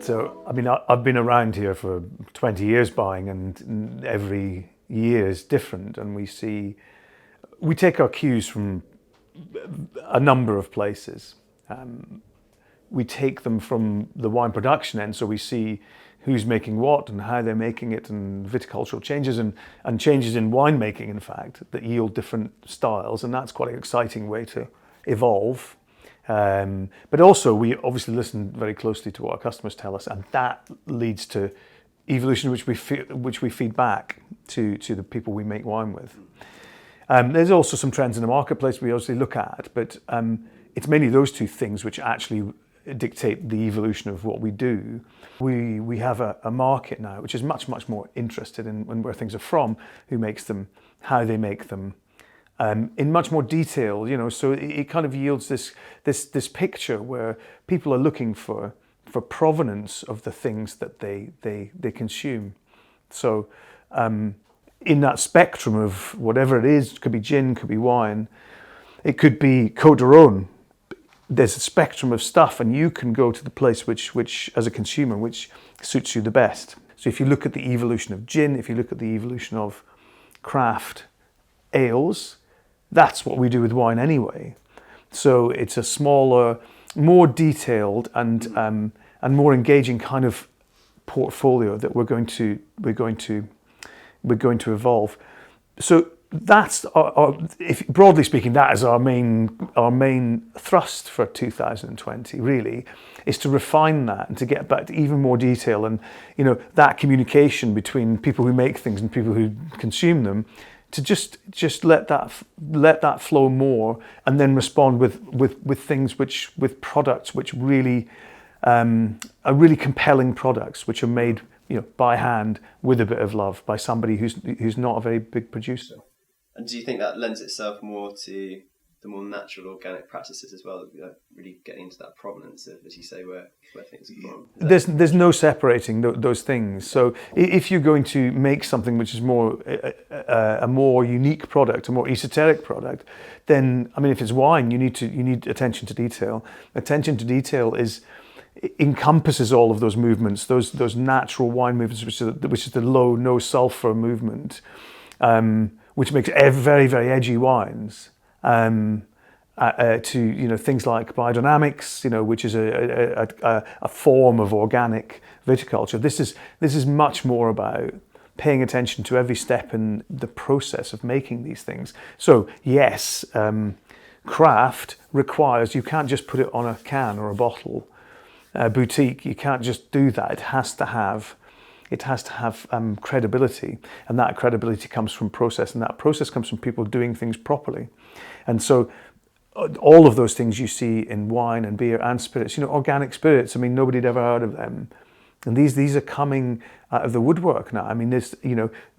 So, I mean, I've been around here for 20 years buying, and every year is different. And we take our cues from a number of places. We take them from the wine production end, so we see who's making what and how they're making it, and viticultural changes and changes in winemaking, in fact, that yield different styles. And that's quite an exciting way to evolve. But also, we obviously listen very closely to what our customers tell us, and that leads to evolution, which we feed back to the people we make wine with. There's also some trends in the marketplace we obviously look at, but it's mainly those two things which actually dictate the evolution of what we do. We have a market now which is much more interested in where things are from, who makes them, how they make them, in much more detail. So it kind of yields this picture where people are looking for provenance of the things that they consume. So in that spectrum of whatever it is, it could be gin, could be wine, it could be Côte d'Aron. There's a spectrum of stuff, and you can go to the place which as a consumer, which suits you the best. So if you look at the evolution of gin, if you look at the evolution of craft ales, that's what we do with wine anyway. So it's a smaller, more detailed and more engaging kind of portfolio that we're going to evolve. So that's if broadly speaking, that is our main thrust for 2020. Really, is to refine that and to get back to even more detail, and that communication between people who make things and people who consume them, to just let that flow more, and then respond with things with products which really are really compelling products, which are made by hand with a bit of love by somebody who's not a very big producer. And do you think that lends itself more to the more natural organic practices as well, really getting into that provenance of, as you say, where things are from? There's no separating those things. So if you're going to make something which is more a more unique product, a more esoteric product, then if it's wine, you need attention to detail. Attention to detail encompasses all of those movements, those natural wine movements, which is the low, no sulphur movement, which makes very, very edgy wines. To things like biodynamics, which is a form of organic viticulture. This is much more about paying attention to every step in the process of making these things. So yes, craft requires, you can't just put it on a can or a bottle. Boutique, you can't just do that. It has to have credibility, and that credibility comes from process, and that process comes from people doing things properly. And so all of those things you see in wine and beer and spirits, organic spirits, nobody'd ever heard of them. And these are coming out of the woodwork now.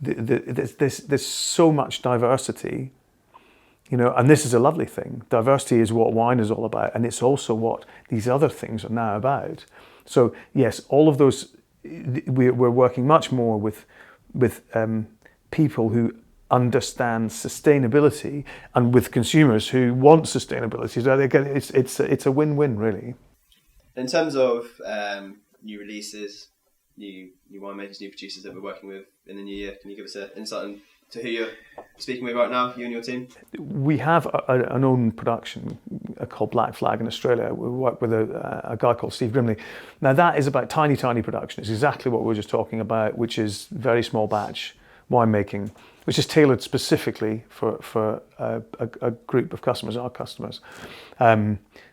There's so much diversity, and this is a lovely thing. Diversity is what wine is all about, and it's also what these other things are now about. So yes, all of those, we're working much more with people who understand sustainability, and with consumers who want sustainability. So again, it's a win-win, really. In terms of new releases, new winemakers, new producers that we're working with in the new year, can you give us an insight to who you're speaking with right now, you and your team? We have an own production called Black Flag in Australia. We work with a guy called Steve Grimley. Now that is about tiny production. It's exactly what we were just talking about, which is very small batch winemaking, which is tailored specifically for a group of customers, our customers.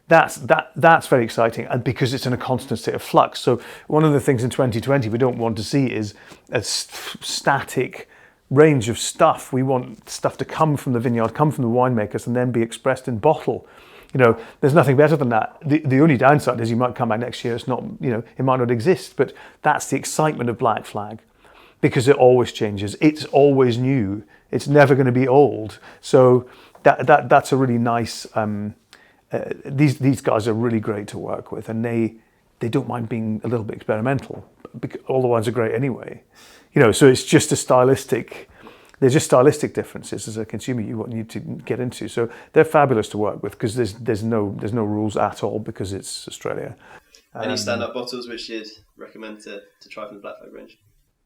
That's very exciting, and because it's in a constant state of flux. So one of the things in 2020 we don't want to see is a static range of stuff. We want stuff to come from the vineyard, come from the winemakers, and then be expressed in bottle. There's nothing better than that. The only downside is you might come back next year, it's not, it might not exist, but that's the excitement of Black Flag, because it always changes. It's always new. It's never going to be old. So that's a really nice. These guys are really great to work with, and they don't mind being a little bit experimental. All the wines are great anyway. So it's just there's just stylistic differences as a consumer you need to get into. So they're fabulous to work with, because there's no rules at all, because it's Australia. Any stand-up bottles which you'd recommend to try from the Black Flag range?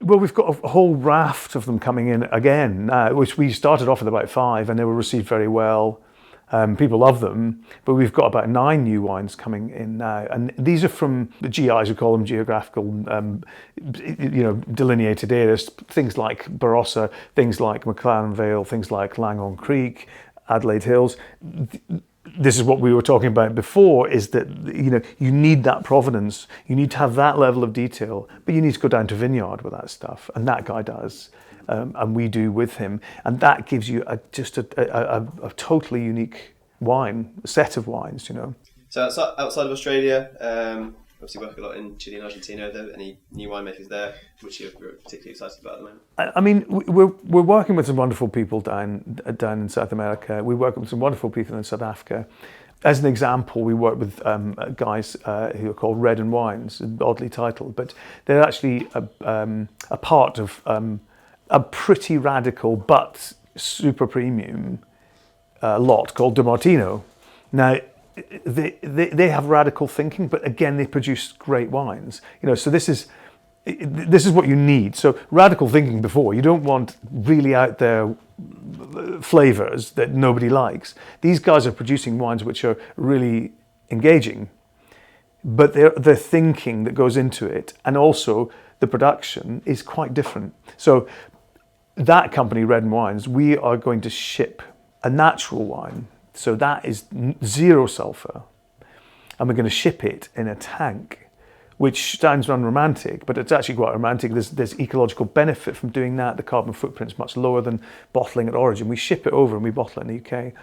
Well, we've got a whole raft of them coming in again now, which we started off with about 5, and they were received very well. People love them, but we've got about 9 new wines coming in now, and these are from the GIs, we call them geographical, delineated areas. Things like Barossa, things like McLaren Vale, things like Langhorne Creek, Adelaide Hills. This is what we were talking about before, is that you need that provenance, you need to have that level of detail, but you need to go down to vineyard with that stuff, and that guy does, and we do with him, and that gives you a totally unique wine, set of wines. So outside of Australia, obviously work a lot in Chile and Argentina. Are there any new winemakers there which you're particularly excited about at the moment? I mean, we're working with some wonderful people down in South America. We work with some wonderful people in South Africa. As an example, we work with guys who are called Red and Wines, oddly titled, but they're actually a part of a pretty radical but super premium lot called De Martino. Now, they have radical thinking, but again, they produce great wines. So this is what you need. So radical thinking before, you don't want really out there flavors that nobody likes. These guys are producing wines which are really engaging, but the thinking that goes into it, and also the production, is quite different. So that company, Red and Wines, we are going to ship a natural wine. So that is 0 sulphur, and we're going to ship it in a tank, which sounds unromantic, but it's actually quite romantic. There's ecological benefit from doing that. The carbon footprint is much lower than bottling at origin. We ship it over and we bottle it in the UK.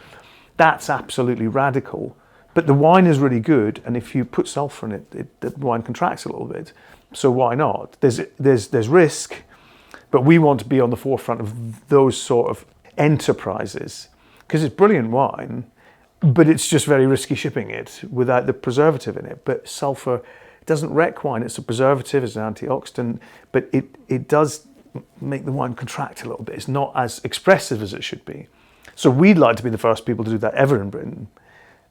That's absolutely radical, but the wine is really good, and if you put sulphur in it, the wine contracts a little bit. So why not? There's risk, but we want to be on the forefront of those sort of enterprises, because it's brilliant wine, but it's just very risky shipping it without the preservative in it. But sulphur doesn't wreck wine. It's a preservative, it's an antioxidant, but it does make the wine contract a little bit. It's not as expressive as it should be. So we'd like to be the first people to do that ever in Britain,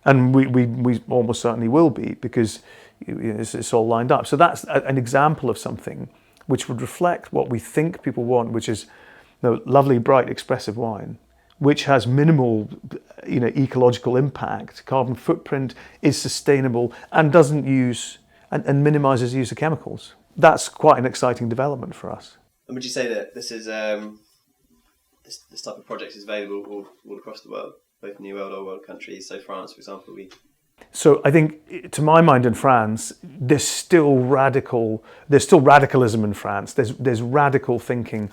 and we almost certainly will be, because it's all lined up. So that's an example of something which would reflect what we think people want, which is lovely, bright, expressive wine, which has minimal, ecological impact. Carbon footprint, is sustainable, and doesn't use and minimises use of chemicals. That's quite an exciting development for us. And would you say that this is this type of project is available all across the world, both New World, Old World countries? So France, for example, So I think, to my mind, in France, there's still radicalism in France. There's radical thinking.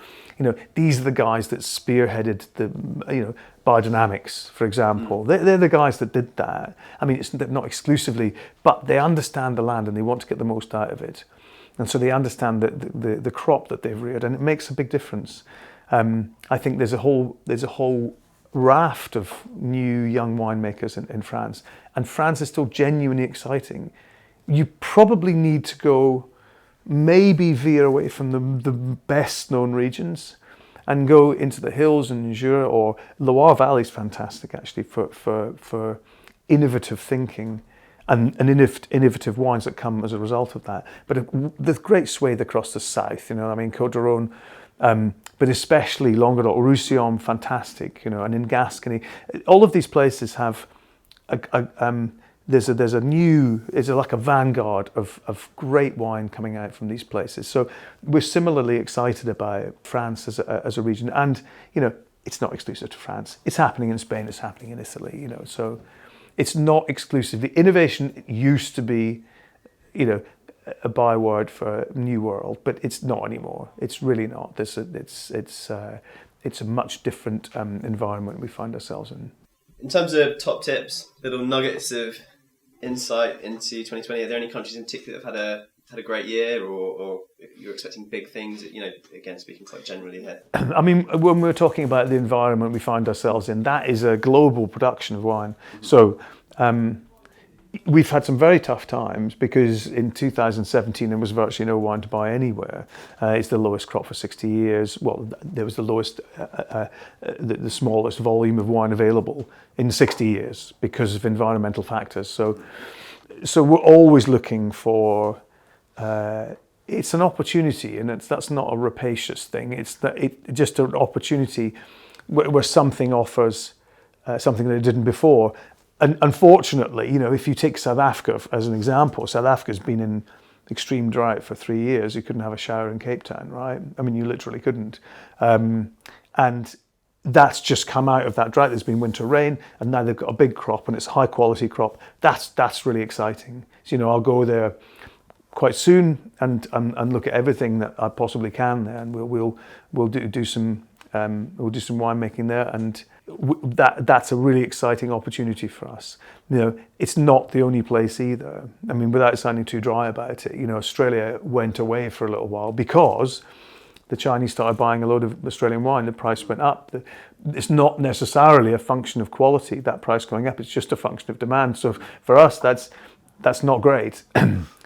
These are the guys that spearheaded the, biodynamics, for example. They're the guys that did that. I mean, it's not exclusively, but they understand the land and they want to get the most out of it. And so they understand the crop that they've reared, and it makes a big difference. I think there's a whole raft of new young winemakers in France, and France is still genuinely exciting. You probably need to go, maybe veer away from the best known regions and go into the hills and Jura, or Loire Valley is fantastic actually for innovative thinking and innovative wines that come as a result of that. But the great swathe across the south, Côte d'Aron, but especially Languedoc-Roussillon, fantastic, and in Gascony, all of these places have there's like a vanguard of great wine coming out from these places. So we're similarly excited about France as a region, and it's not exclusive to France. It's happening in Spain. It's happening in Italy. So it's not exclusively. Innovation used to be, a byword for New World, but it's not anymore. It's really not. It's a much different environment we find ourselves in. In terms of top tips, little nuggets of insight into 2020, are there any countries in particular that have had a great year, or you're expecting big things? Again, speaking quite generally here. I mean, when we're talking about the environment we find ourselves in, that is a global production of wine. So we've had some very tough times, because in 2017 there was virtually no wine to buy anywhere. It's the lowest crop for 60 years. Well, there was the lowest, the smallest volume of wine available in 60 years because of environmental factors. So so we're always looking for. It's an opportunity, and that's not a rapacious thing. It's just an opportunity where something offers something that it didn't before. And unfortunately, if you take South Africa as an example, South Africa's been in extreme drought for 3 years. You couldn't have a shower in Cape Town, right? I mean, you literally couldn't. And that's just come out of that drought. There's been winter rain, and now they've got a big crop, and it's a high quality crop. That's really exciting. So, I'll go there quite soon and look at everything that I possibly can there, and we'll do some winemaking there, and that's a really exciting opportunity for us. It's not the only place either. I mean, without sounding too dry about it, Australia went away for a little while because the Chinese started buying a load of Australian wine. The price went up. It's not necessarily a function of quality, that price going up. It's just a function of demand. So for us, that's not great.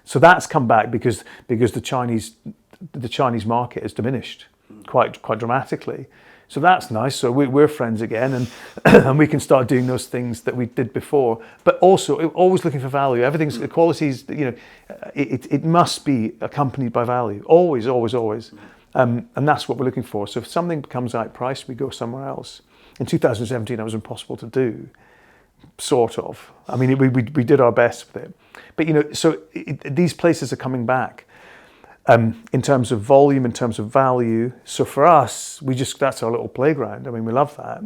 So that's come back because the Chinese market has diminished quite dramatically. So that's nice. So we're friends again, and we can start doing those things that we did before. But also always looking for value. Everything's qualities. It must be accompanied by value. Always, always, always. And that's what we're looking for. So if something becomes outpriced, we go somewhere else. In 2017, that was impossible to do. Sort of. I mean, we did our best with it. But these places are coming back. In terms of volume, in terms of value. So for us, that's our little playground. I mean, we love that.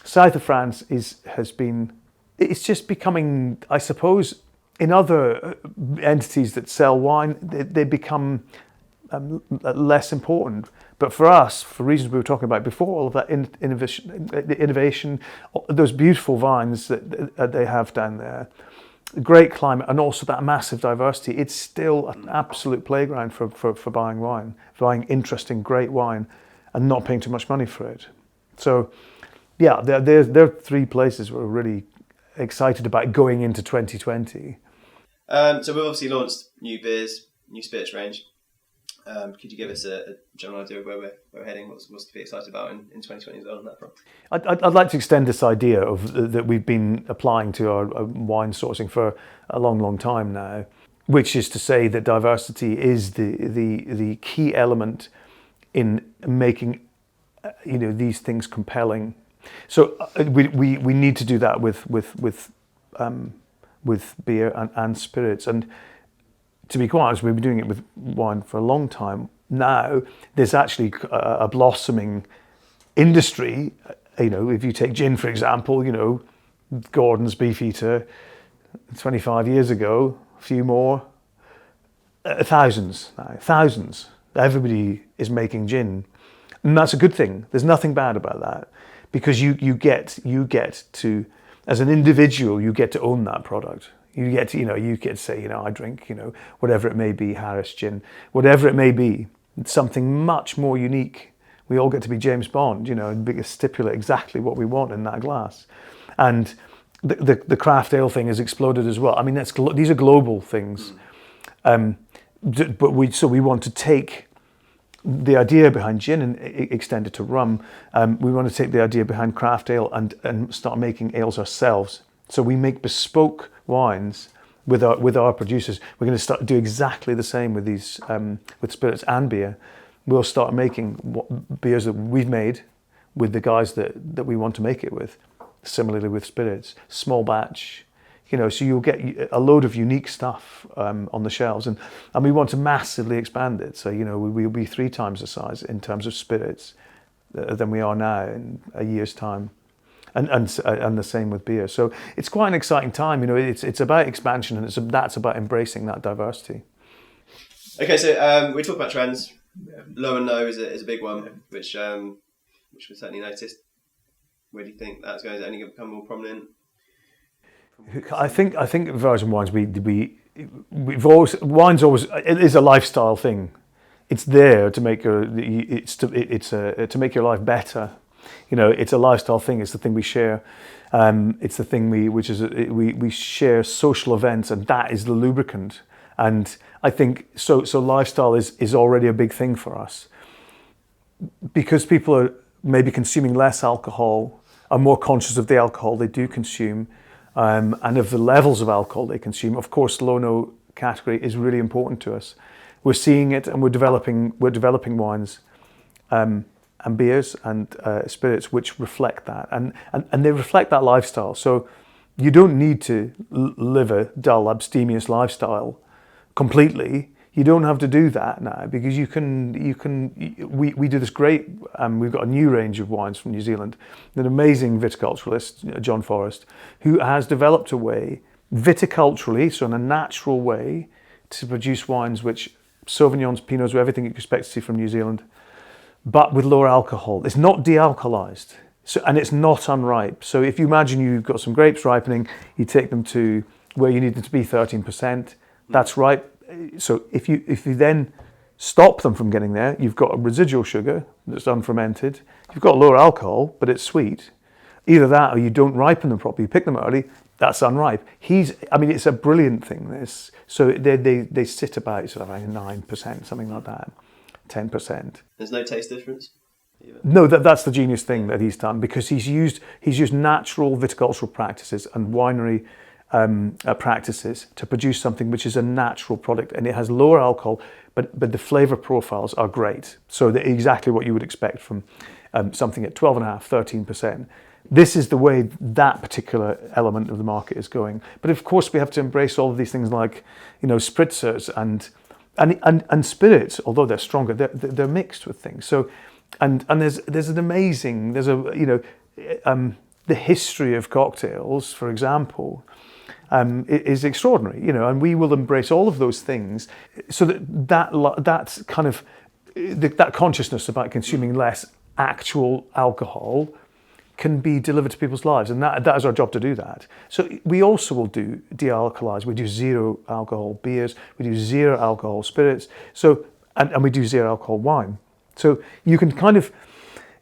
South of France it's just becoming, I suppose, in other entities that sell wine, they become less important. But for us, for reasons we were talking about before, all of that innovation, those beautiful vines that they have down there, great climate, and also that massive diversity, it's still an absolute playground for buying wine, for buying interesting, great wine, and not paying too much money for it. So, yeah, there are 3 places we're really excited about going into 2020. So we've obviously launched new beers, new spirits range. Could you give us a general idea of where we're heading? What's to be excited about in 2020 as well on that front? I'd like to extend this idea that we've been applying to our wine sourcing for a long, long time now, which is to say that diversity is the key element in making these things compelling. So we need to do that with beer and spirits. And to be quite honest, we've been doing it with wine for a long time. Now, there's actually a blossoming industry. If you take gin, for example, Gordon's Beefeater, 25 years ago, a few more, thousands now, thousands. Everybody is making gin. And that's a good thing. There's nothing bad about that, because you get to, as an individual, you get to own that product. You get to say, I drink, whatever it may be, Harris gin, whatever it may be, it's something much more unique. We all get to be James Bond, and stipulate exactly what we want in that glass. And the craft ale thing has exploded as well. I mean, these are global things. But we want to take the idea behind gin and extend it to rum. We want to take the idea behind craft ale and start making ales ourselves. So we make bespoke wines with our producers. We're going to start do exactly the same with these with spirits and beer. We'll start making beers that we've made with the guys that we want to make it with. Similarly with spirits, small batch. So you'll get a load of unique stuff on the shelves, and we want to massively expand it. So we'll be 3 times the size in terms of spirits than we are now in a year's time. And the same with beer. So it's quite an exciting time. It's about expansion, and that's about embracing that diversity. Okay, so we talk about trends. Low and no is a big one, which we certainly noticed. Where do you think that's going? Is it only going to become more prominent? I think Virgin Wines wine's always, it is a lifestyle thing. It's there to make to make your life better. It's a lifestyle thing. It's the thing we share. It's the thing we share social events, and that is the lubricant. And I think so lifestyle is already a big thing for us, because people are maybe consuming less alcohol, are more conscious of the alcohol they do consume. and of the levels of alcohol they consume. Of course, low-no category is really important to us. We're seeing it, and we're developing wines and beers and spirits which reflect that, and they reflect that lifestyle. So you don't need to live a dull, abstemious lifestyle completely. You don't have to do that now, because we do this great, we've got a new range of wines from New Zealand, an amazing viticulturalist, John Forrest, who has developed a way, viticulturally, so in a natural way, to produce wines which, Sauvignons, Pinots, everything you expect to see from New Zealand, but with lower alcohol. It's not de-alcoholized, and it's not unripe. So if you imagine you've got some grapes ripening, you take them to where you need them to be 13%, that's ripe. So if you then stop them from getting there, you've got a residual sugar that's unfermented. You've got lower alcohol, but it's sweet. Either that, or you don't ripen them properly. You pick them early, that's unripe. It's a brilliant thing. This, so they sit about sort of like 9%, something like that, 10%. There's no taste difference. No, that's the genius thing that he's done, because he's used natural viticultural practices and winery practices to produce something which is a natural product, and it has lower alcohol, but the flavour profiles are great. So exactly what you would expect from something at 12.5%, 13%. This is the way that particular element of the market is going. But of course, we have to embrace all of these things like, spritzers and spirits. Although they're stronger, they're mixed with things. So, and there's an amazing the history of cocktails, for example, is extraordinary, and we will embrace all of those things, so that's kind of that consciousness about consuming less actual alcohol can be delivered to people's lives, and that is our job to do that. So we also will do de-alcoholized. We do zero alcohol beers. We do zero alcohol spirits. So and we do zero alcohol wine. So you can kind of.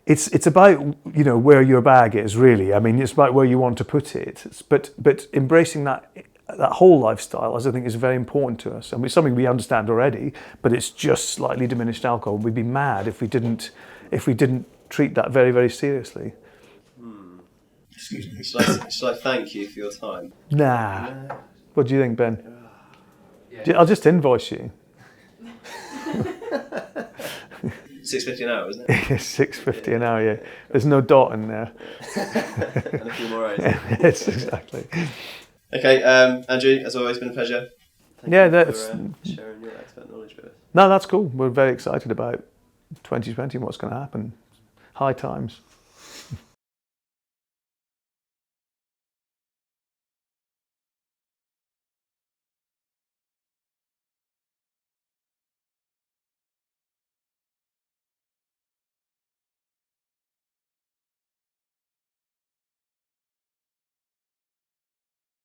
It's about where your bag is, really. It's about where you want to put it. But embracing that whole lifestyle, as I think, is very important to us, and it's something we understand already. But it's just slightly diminished alcohol. We'd be mad if we didn't treat that very, very seriously. Excuse me. Shall I thank you for your time? Nah. What do you think, Ben? Yeah. I'll just invoice you. $6.50 an hour, isn't it? $6.50 an hour, yeah. There's no dot in there. And a few more O's. Yes, exactly. Okay, Andrew, as always, been a pleasure. Thank you for sharing your expert knowledge with us. No, that's cool. We're very excited about 2020 and what's going to happen. High times.